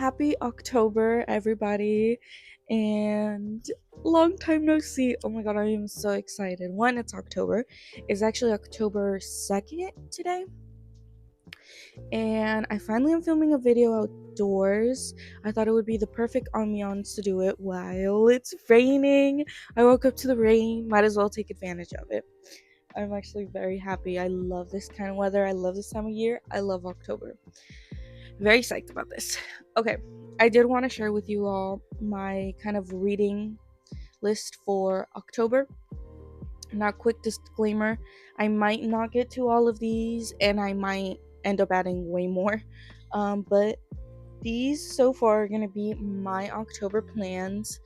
happy October, everybody, and long time no see. Oh my god, I am so excited. One, it's October. It's actually October 2nd today, and I finally am filming a video outdoors. I thought it would be the perfect ambiance to do it while it's raining. I woke up to the rain, might as well take advantage of it. I'm actually very happy. I love this kind of weather. I love this time of year. I love October. Very psyched about this. Okay, I did want to share with you all my kind of reading list for October. Now, quick disclaimer, I might not get to all of these and I might end up adding way more. But these so far are going to be my October plans.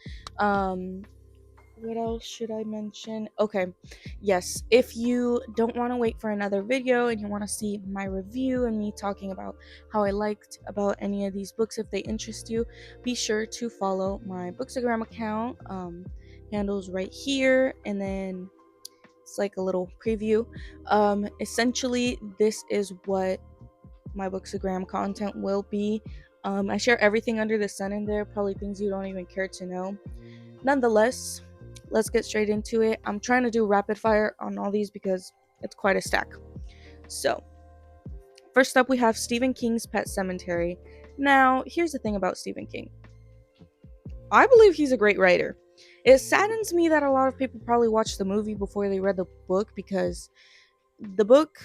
What else should I mention? Okay, yes, if you don't want to wait for another video and you want to see my review and me talking about how I liked about any of these books, if they interest you, be sure to follow my Bookstagram account. Handles right here, and then it's like a little preview. Essentially, this is what my Bookstagram content will be. I share everything under the sun in there, probably things you don't even care to know. Nonetheless, let's get straight into it. I'm trying to do rapid fire on all these because it's quite a stack. So, first up we have Stephen King's Pet Sematary. Now, here's the thing about Stephen King. I believe he's a great writer. It saddens me that a lot of people probably watched the movie before they read the book, because the book,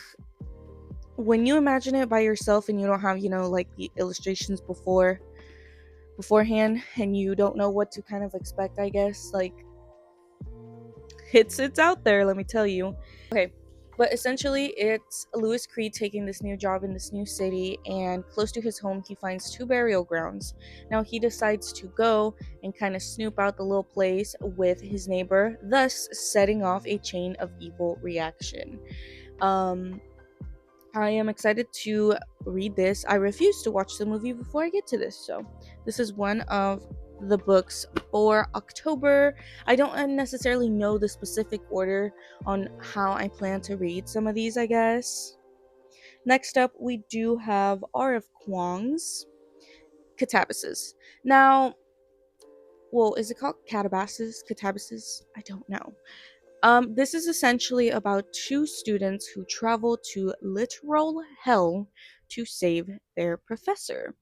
when you imagine it by yourself and you don't have, like the illustrations beforehand, and you don't know what to kind of expect, I guess, like, it's out there, let me tell you. Okay, but essentially it's Louis Creed taking this new job in this new city, and close to his home he finds two burial grounds. Now he decides to go and kind of snoop out the little place with his neighbor, thus setting off a chain of evil reaction. I am excited to read this. I refuse to watch the movie before I get to this, so this is one of the books for October. I don't necessarily know the specific order on how I plan to read some of these, I guess. Next up, we do have R.F. Kuang's Catabasis. Now, well, is it called Catabasis? Catabasis? I don't know. This is essentially about two students who travel to literal hell to save their professor.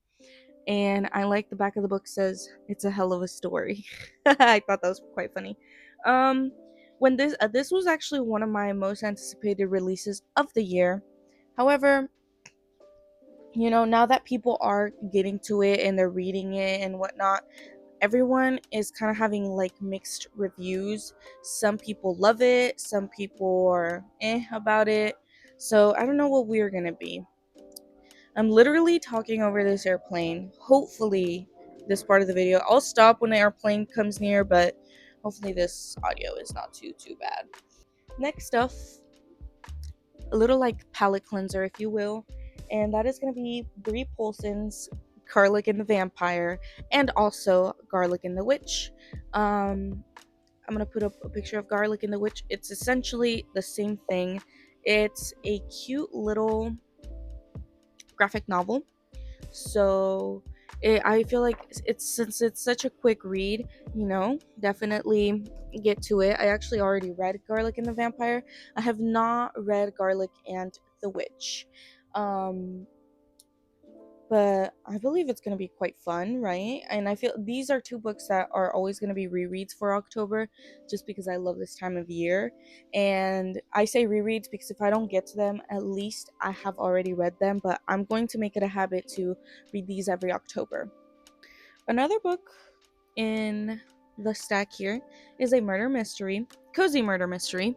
And I like the back of the book says it's a hell of a story. I thought that was quite funny. When this was actually one of my most anticipated releases of the year. However, now that people are getting to it and they're reading it and whatnot, everyone is kind of having like mixed reviews. Some people love it, some people are about it. So I don't know what we're gonna be. I'm literally talking over this airplane. Hopefully this part of the video, I'll stop when the airplane comes near, but hopefully this audio is not too bad. Next up, a little like palate cleanser, if you will, and that is going to be Brie Polson's Garlic and the Vampire, and also Garlic and the Witch. I'm going to put up a picture of Garlic and the Witch. It's essentially the same thing. It's a cute little graphic novel. So I feel like since it's such a quick read, definitely get to it. I actually already read Garlic and the Vampire. I have not read Garlic and the Witch. But I believe it's going to be quite fun, right? And I feel these are two books that are always going to be rereads for October, just because I love this time of year. And I say rereads because if I don't get to them, at least I have already read them. But I'm going to make it a habit to read these every October. Another book in the stack here is a murder mystery, cozy murder mystery,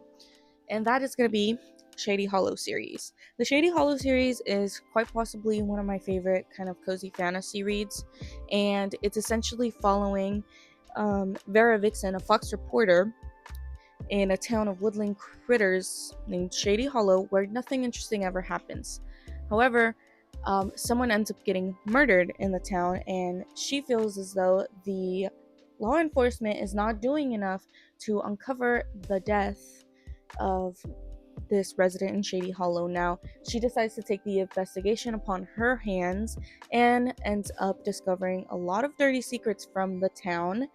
and that is going to be Shady Hollow series. The Shady Hollow series is quite possibly one of my favorite kind of cozy fantasy reads, and it's essentially following Vera Vixen, a fox reporter, in a town of woodland critters named Shady Hollow, where nothing interesting ever happens. However, someone ends up getting murdered in the town, and she feels as though the law enforcement is not doing enough to uncover the death of this resident in Shady Hollow. Now, she decides to take the investigation upon her hands and ends up discovering a lot of dirty secrets from the town.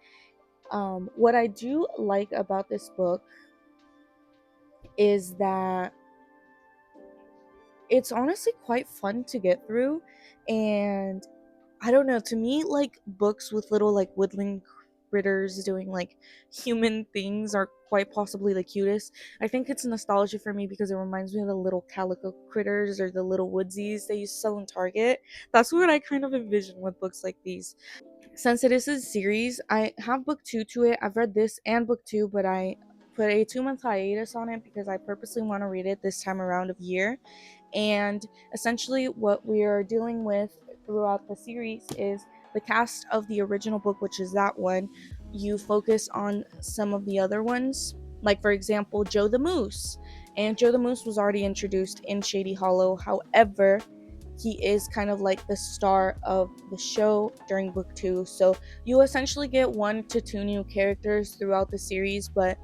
What I do like about this book is that it's honestly quite fun to get through, and I don't know, to me, like, books with little, like, woodland critters doing, like, human things are quite possibly the cutest. I think it's nostalgia for me because it reminds me of the little calico critters or the little woodsies they used to sell in Target. That's what I kind of envision with books like these. Since it is a series, I have book two to it. I've read this and book two, but I put a 2 month hiatus on it because I purposely want to read it this time around of year. And essentially, what we are dealing with throughout the series is the cast of the original book, which is that one. You focus on some of the other ones, like, for example, Joe the Moose. And Joe the Moose was already introduced in Shady Hollow. However, he is kind of like the star of the show during book two. So you essentially get 1 to 2 new characters throughout the series, but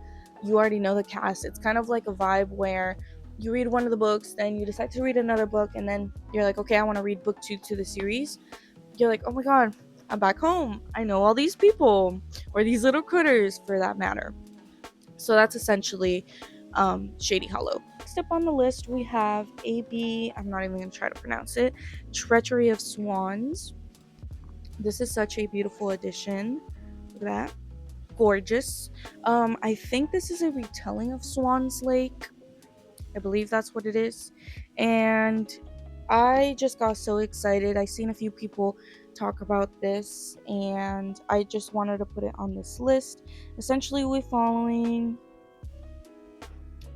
you already know the cast. It's kind of like a vibe where you read one of the books, then you decide to read another book, and then you're like, okay, I want to read book two to the series. You're like, oh my god, I'm back home. I know all these people, or these little critters for that matter. So that's essentially Shady Hollow. Next up on the list, we have AB, I'm not even going to try to pronounce it, Treachery of Swans. This is such a beautiful edition. Look at that. Gorgeous. I think this is a retelling of Swan's Lake. I believe that's what it is. And I just got so excited. I seen a few people talk about this, and I just wanted to put it on this list. Essentially, we're following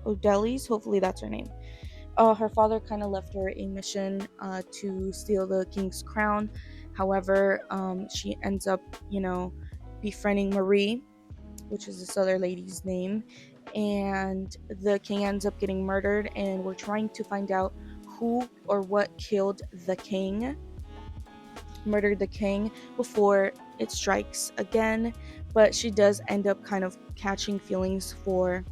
Odellie's, hopefully that's her name. Her father kind of left her a mission to steal the king's crown. However, she ends up, befriending Marie, which is this other lady's name, and the king ends up getting murdered, and we're trying to find out who or what murdered the king before it strikes again. But she does end up kind of catching feelings for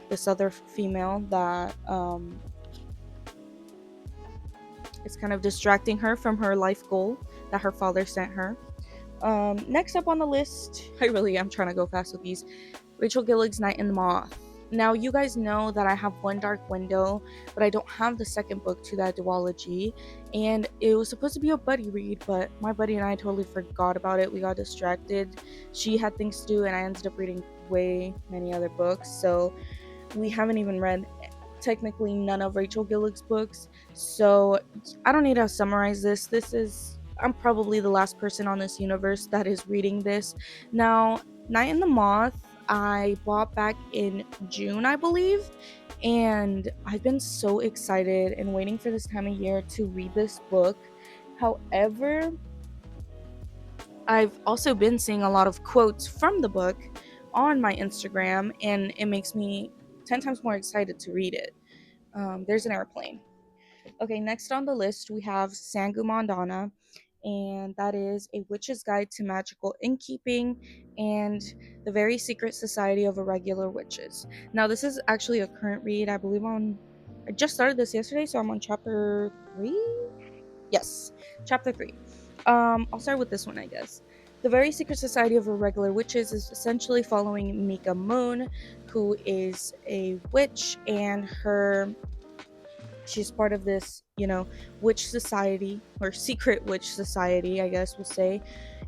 this other female that is kind of distracting her from her life goal that her father sent her. Next up on the list, I really am trying to go fast with these. Rachel Gillig's Night in the Moth. Now, you guys know that I have One Dark Window, but I don't have the second book to that duology, and it was supposed to be a buddy read, but my buddy and I totally forgot about it. We got distracted. She had things to do, and I ended up reading way many other books, so we haven't even read technically none of Rachel Gillig's books. So I don't need to summarize this. I'm probably the last person on this universe that is reading this. Now, Night in the Moth, I bought back in June, I believe, and I've been so excited and waiting for this time of year to read this book. However, I've also been seeing a lot of quotes from the book on my Instagram, and it makes me 10 times more excited to read it. There's an airplane. Okay, next on the list we have Sangu Mandana, and that is A Witch's Guide to Magical Innkeeping and the Very Secret Society of Irregular Witches. Now, this is actually a current read. I just started this yesterday, so I'm on chapter 3. Yes, chapter 3. I'll start with this one, I guess. The Very Secret Society of Irregular Witches is essentially following Mika Moon, who is a witch, and she's part of this, witch society, or secret witch society, I guess we'll say.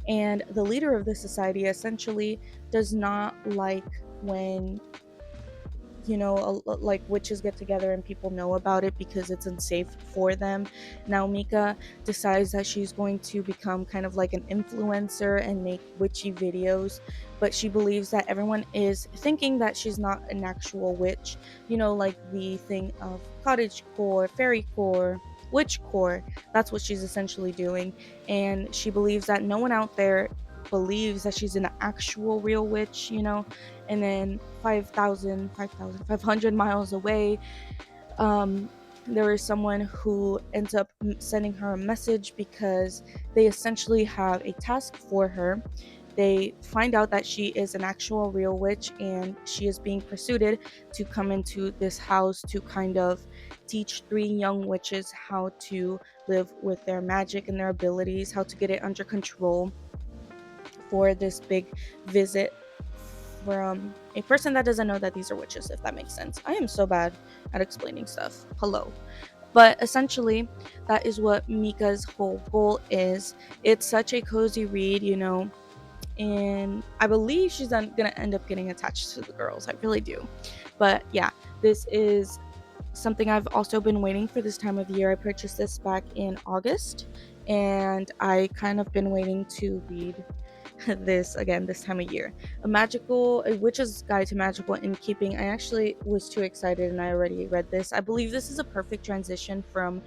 And the leader of this society essentially does not like when like witches get together and people know about it because it's unsafe for them. Now Mika decides that she's going to become kind of like an influencer and make witchy videos, but she believes that everyone is thinking that she's not an actual witch, like the thing of cottage core, fairy core, witch core. That's what she's essentially doing, and she believes that no one out there believes that she's an actual real witch, and then 500 miles away, there is someone who ends up sending her a message because they essentially have a task for her. they find out that she is an actual real witch, and she is being pursued to come into this house to kind of teach 3 young witches how to live with their magic and their abilities, how to get it under control for this big visit from a person that doesn't know that these are witches, if that makes sense. I am so bad at explaining stuff. Hello. But essentially, that is what Mika's whole goal is. It's such a cozy read, and I believe she's gonna end up getting attached to the girls. I really do. But yeah, this is something I've also been waiting for this time of year. I purchased this back in August, and I kind of been waiting to read this again this time of year. A witch's guide to magical innkeeping. I actually was too excited and I already read this. I believe this is a perfect transition from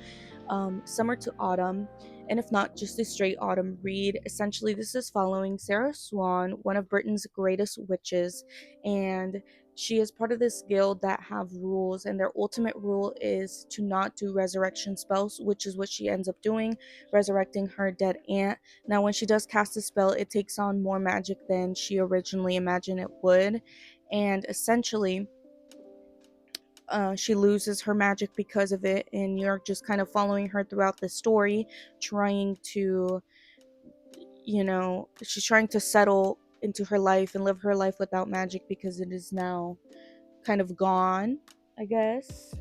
summer to autumn, and if not, just a straight autumn read. Essentially, this is following Sarah Swan, one of Britain's greatest witches, and she is part of this guild that have rules, and their ultimate rule is to not do resurrection spells, which is what she ends up doing, resurrecting her dead aunt. Now, when she does cast a spell, it takes on more magic than she originally imagined it would, and essentially, she loses her magic because of it, and you're just kind of following her throughout the story, trying to, she's trying to settle into her life and live her life without magic because it is now kind of gone, I guess.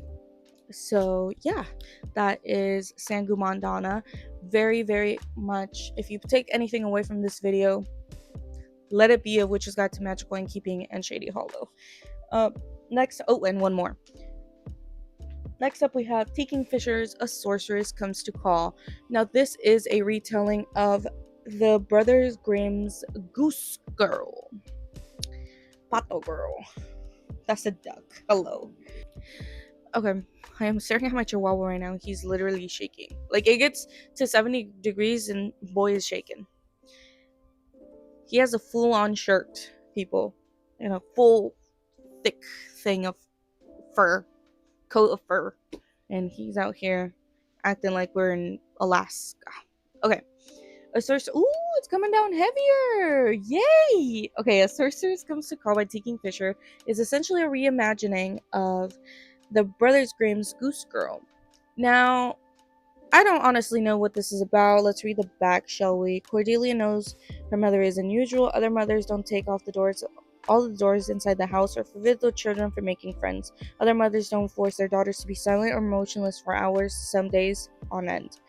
So yeah, that is Sangu Mandana. Very, very much, if you take anything away from this video, let it be a Witch's Guide to Magical Innkeeping and Shady Hollow. Next, and one more. Next up, we have Taking Fisher's A Sorceress Comes to Call. Now, this is a retelling of the Brothers Grimm's Goose Girl. Pato Girl. That's a duck. Hello. Okay, I am staring at my chihuahua right now. He's literally shaking. Like, it gets to 70 degrees and boy is shaking. He has a full-on shirt, people. And a full, thick thing of fur. Coat of fur. And he's out here acting like we're in Alaska. Okay. A sorcerer. Ooh, it's coming down heavier. Yay! Okay, A Sorceress Comes to Call by Taking Fisher is essentially a reimagining of the Brothers Grimm's Goose Girl. Now, I don't honestly know what this is about. Let's read the back, shall we? Cordelia knows her mother is unusual. Other mothers don't take off all the doors inside the house, or forbid the children from making friends. Other mothers don't force their daughters to be silent or motionless for hours, some days on end.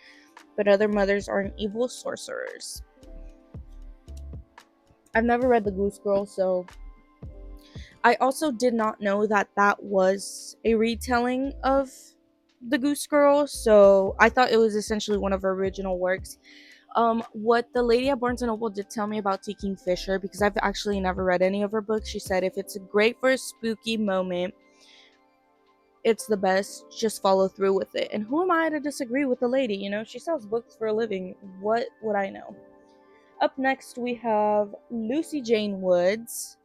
But other mothers are evil sorcerers. I've never read The Goose Girl, so I also did not know that that was a retelling of The Goose Girl, so I thought it was essentially one of her original works. What the lady at Barnes & Noble did tell me about Taking Fisher, because I've actually never read any of her books, she said if it's great for a spooky moment, it's the best, just follow through with it. And who am I to disagree with the lady? She sells books for a living. What would I know? Up next, we have Lucy Jane Woods,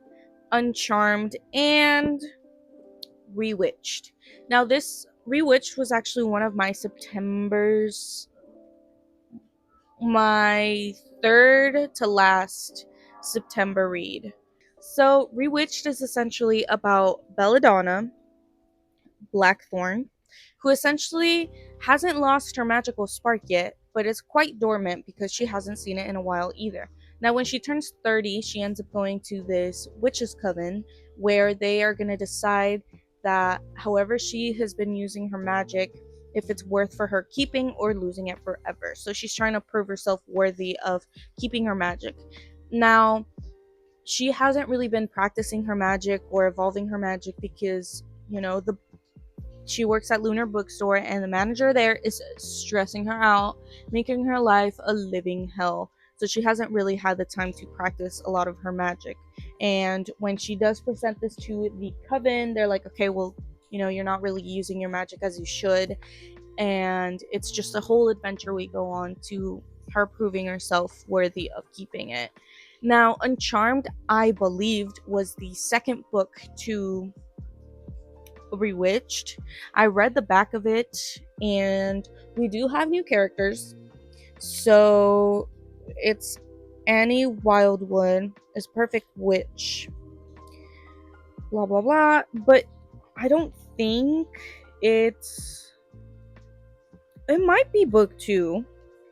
Uncharmed, and Rewitched. Now, this Rewitched was actually one of my third to last September read. So, Rewitched is essentially about Belladonna Blackthorn, who essentially hasn't lost her magical spark yet, but is quite dormant because she hasn't seen it in a while either. Now, when she turns 30, she ends up going to this witches' coven where they are going to decide that however she has been using her magic, if it's worth for her keeping or losing it forever. So she's trying to prove herself worthy of keeping her magic. Now, she hasn't really been practicing her magic or evolving her magic because, she works at Lunar Bookstore, and the manager there is stressing her out, making her life a living hell. So she hasn't really had the time to practice a lot of her magic. And when she does present this to the coven, they're like, okay, well, you're not really using your magic as you should. And it's just a whole adventure we go on to her proving herself worthy of keeping it. Now, Uncharmed, I believed, was the second book to Rewitched. I read the back of it, and we do have new characters, so it's Annie Wildwood is perfect witch. Blah blah blah. But I don't think it's. It might be book two.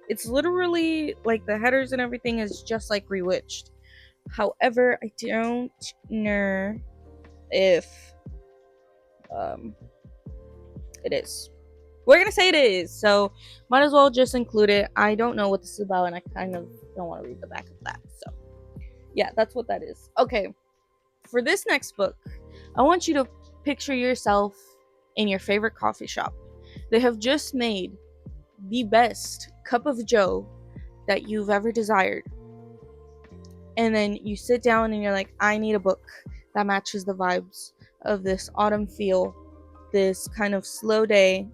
It's literally like the headers and everything is just like Rewitched. However, I don't know if um it is. We're gonna say it is, so might as well just include it. I don't know what this is about, and I kind of don't want to read the back of that. So yeah, that's what that is. Okay, for this next book, I want you to picture yourself in your favorite coffee shop. They have just made the best cup of joe that you've ever desired. And then you sit down and you're like, I need a book that matches the vibes of this autumn feel, this kind of slow day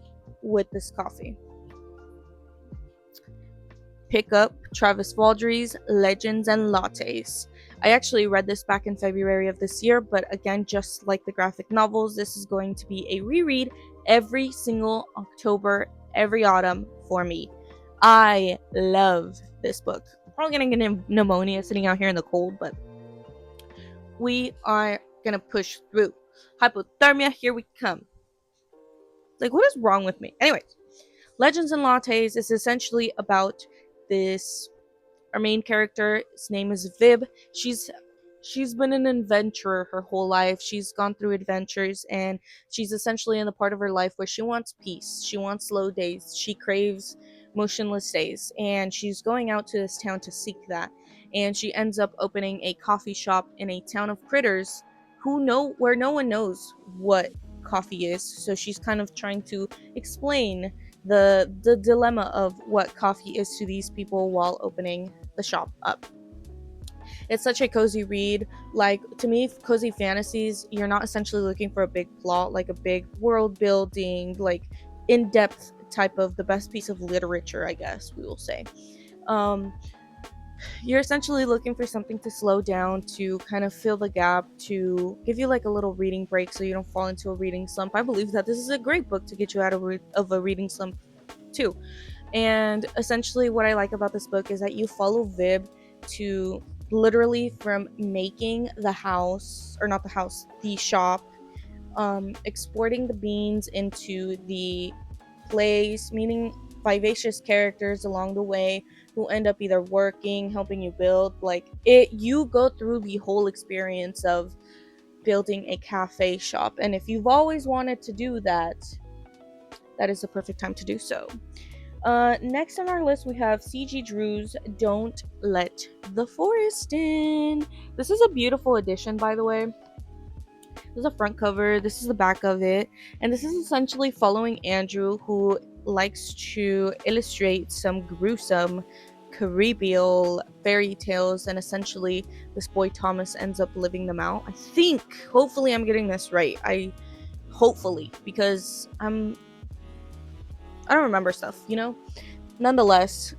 with this coffee. Pick up Travis Waldry's Legends and Lattes. I actually read this back in February of this year, but again, just like the graphic novels, this is going to be a reread every single October, every autumn for me. I love this book. Probably gonna get pneumonia sitting out here in the cold, but we are gonna push through. Hypothermia, here we come. Like, what is wrong with me? Anyways, Legends and Lattes is essentially about this. Our main character, his name is Vib. She's been an adventurer her whole life. She's gone through adventures, and she's essentially in the part of her life where she wants peace. She wants slow days. She craves motionless days, and she's going out to this town to seek that. And she ends up opening a coffee shop in a town of critters where no one knows what coffee is. So she's kind of trying to explain the dilemma of what coffee is to these people while opening the shop up. It's such a cozy read. Like, to me, cozy fantasies, you're not essentially looking for a big plot, like a big world building, like in-depth type of the best piece of literature, I guess we will say. um you're essentially looking for something to slow down, to kind of fill the gap, to give you like a little reading break so you don't fall into a reading slump. I believe that this is a great book to get you out of a reading slump too. And essentially, what I like about this book is that you follow Vib to literally from making the house, or not the house, the shop, exporting the beans into the place, meeting vivacious characters along the way who end up either working, helping you build. Like, it, you go through the whole experience of building a cafe shop. And if you've always wanted to do that, that is the perfect time to do so. Next on our list, we have C.G. Drew's Don't Let the Forest In. This is a beautiful edition, by the way. This is a front cover, this is the back of it, and this is essentially following Andrew, who likes to illustrate some gruesome Caribbean fairy tales, and essentially this boy Thomas ends up living them out. I think, hopefully I'm getting this right. Hopefully, because I don't remember stuff, you know? Nonetheless,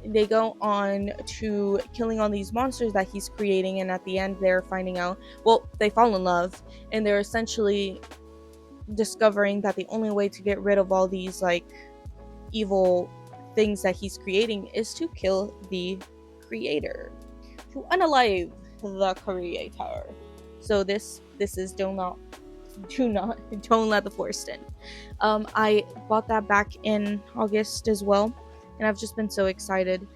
they go on to killing all these monsters that he's creating, and at the end, they're finding out. Well, they fall in love, and they're essentially discovering that the only way to get rid of all these like evil things that he's creating is to kill the creator, to unalive the creator. So this is don't let the forest in. I bought that back in August as well, and I've just been so excited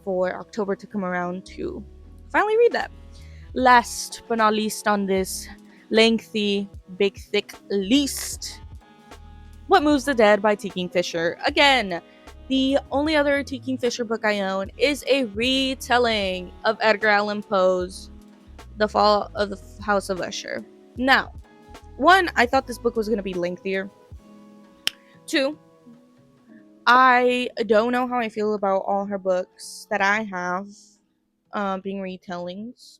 for October to come around to finally read that. Last but not least on this lengthy, big, thick list, What Moves the Dead by T. Kingfisher. Again, the only other T. Kingfisher book I own is a retelling of Edgar Allan Poe's The Fall of the House of Usher. Now, one, I thought this book was going to be lengthier. Two, I don't know how I feel about all her books that I have being retellings.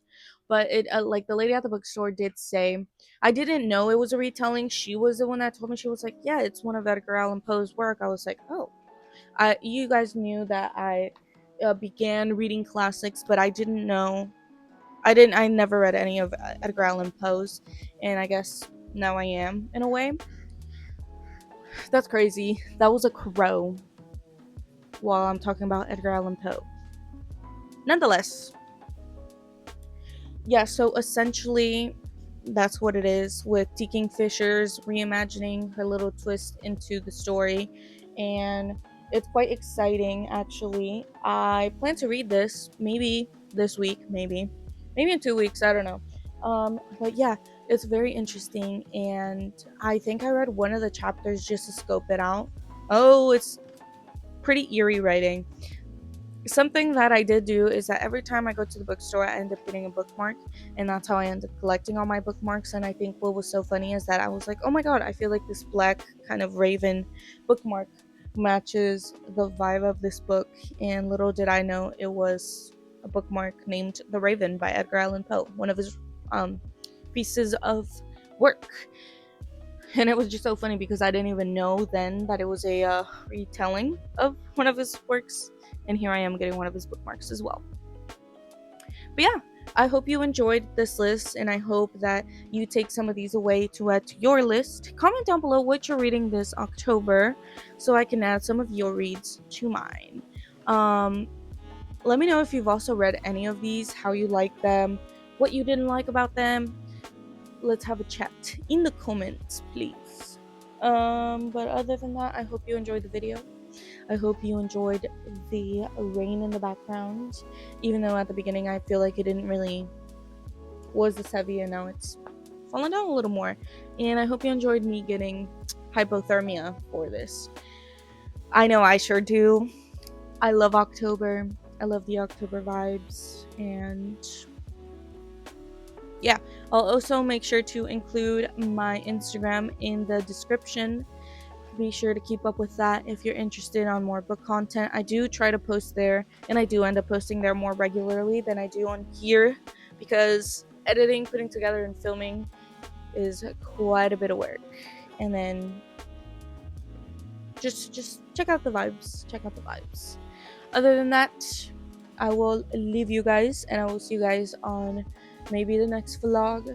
But it like the lady at the bookstore did say, I didn't know it was a retelling. She was the one that told me. She was like, yeah, it's one of Edgar Allan Poe's work. I was like, oh. You guys knew that I began reading classics, but I didn't know. I never read any of Edgar Allan Poe's, and I guess now I am, in a way. That's crazy. That was a crow while I'm talking about Edgar Allan Poe. Nonetheless, yeah, so essentially that's what it is with T. Kingfisher's reimagining her little twist into the story. And it's quite exciting actually. I plan to read this maybe this week, maybe in 2 weeks, I don't know. But yeah, it's very interesting, and I think I read one of the chapters just to scope it out. Oh, it's pretty eerie writing. Something that I did do is that every time I go to the bookstore, I end up getting a bookmark, and that's how I end up collecting all my bookmarks. And I think what was so funny is that I was like, oh my god, I feel like this black kind of raven bookmark matches the vibe of this book. And little did I know it was a bookmark named The Raven by Edgar Allan Poe, one of his um, pieces of work. And it was just so funny because I didn't even know then that it was a retelling of one of his works, and here I am getting one of his bookmarks as well. But yeah, I hope you enjoyed this list, and I hope that you take some of these away to add to your list. Comment down below what you're reading this October so I can add some of your reads to mine. Let me know if you've also read any of these, how you like them, what you didn't like about them. Let's have a chat in the comments, please. But other than that, I hope you enjoyed the video. I hope you enjoyed the rain in the background, even though at the beginning I feel like it didn't really was this heavy, and now it's falling down a little more. And I hope you enjoyed me getting hypothermia for this. I know I sure do. I love October. I love the October vibes, and yeah, I'll also make sure to include my Instagram in the description. Be sure to keep up with that if you're interested on more book content. I do try to post there, and I do end up posting there more regularly than I do on here, because editing, putting together, and filming is quite a bit of work. And then just check out the vibes. Check out the vibes. Other than that, I will leave you guys, and I will see you guys on maybe the next vlog.